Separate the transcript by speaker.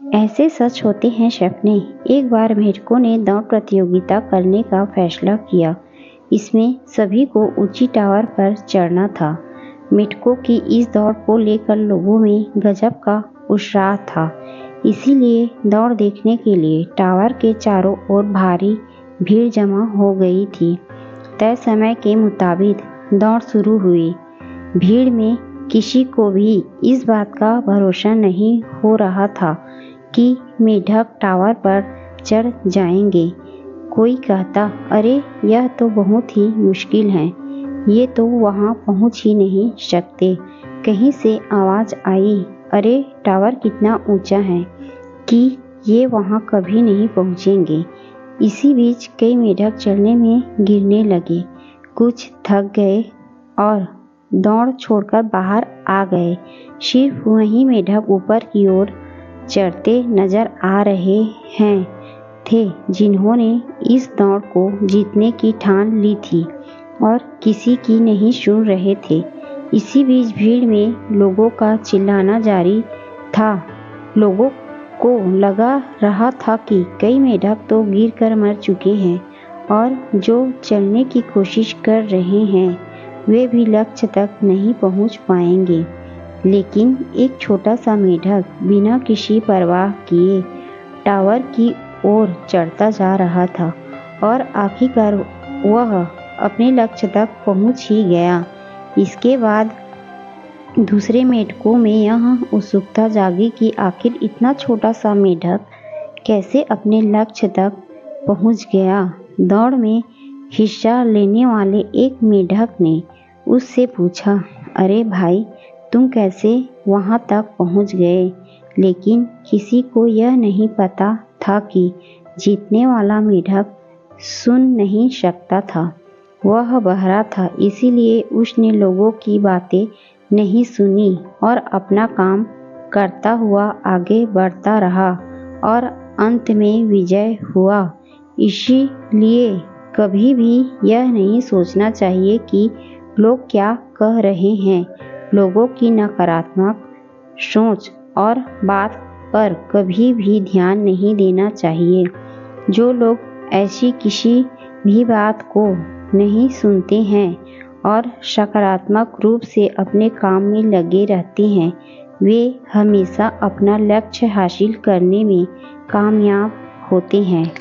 Speaker 1: ऐसे सच होते हैं सपने। एक बार मेढकों ने दौड़ प्रतियोगिता करने का फैसला किया। इसमें सभी को ऊंची टावर पर चढ़ना था। मेढकों की इस दौड़ को लेकर लोगों में गजब का उत्साह था। इसीलिए दौड़ देखने के लिए टावर के चारों ओर भारी भीड़ जमा हो गई थी। तय समय के मुताबिक दौड़ शुरू हुई। भीड़ में किसी को भी इस बात का भरोसा नहीं हो रहा था कि मेढक टावर पर चढ़ जाएंगे। कोई कहता, अरे यह तो बहुत ही मुश्किल है, ये तो वहां पहुंच ही नहीं सकते। कहीं से आवाज आई, अरे टावर कितना ऊंचा है कि ये वहां कभी नहीं पहुंचेंगे। इसी बीच कई मेढक चढ़ने में गिरने लगे। कुछ थक गए और दौड़ छोड़कर बाहर आ गए। सिर्फ वही मेढक ऊपर की ओर चढ़ते नजर आ रहे हैं थे जिन्होंने इस दौड़ को जीतने की ठान ली थी और किसी की नहीं सुन रहे थे। इसी बीच भीड़ में लोगों का चिल्लाना जारी था। लोगों को लगा रहा था कि कई मेढक तो गिरकर मर चुके हैं और जो चलने की कोशिश कर रहे हैं वे भी लक्ष्य तक नहीं पहुंच पाएंगे। लेकिन एक छोटा सा मेढक बिना किसी परवाह किए टावर की ओर चढ़ता जा रहा था और आखिरकार वह अपने लक्ष्य तक पहुंच ही गया। इसके बाद दूसरे मेढकों में यह उत्सुकता जागी कि आखिर इतना छोटा सा मेढक कैसे अपने लक्ष्य तक पहुंच गया। दौड़ में हिस्सा लेने वाले एक मेढक ने उससे पूछा, अरे भाई, तुम कैसे वहां तक पहुंच गए? लेकिन किसी को यह नहीं पता था कि जीतने वाला मेढक सुन नहीं सकता था। वह बहरा था, इसीलिए उसने लोगों की बातें नहीं सुनी और अपना काम करता हुआ आगे बढ़ता रहा और अंत में विजय हुआ। इसीलिए कभी भी यह नहीं सोचना चाहिए कि लोग क्या कह रहे हैं। लोगों की नकारात्मक सोच और बात पर कभी भी ध्यान नहीं देना चाहिए। जो लोग ऐसी किसी भी बात को नहीं सुनते हैं और सकारात्मक रूप से अपने काम में लगे रहते हैं, वे हमेशा अपना लक्ष्य हासिल करने में कामयाब होते हैं।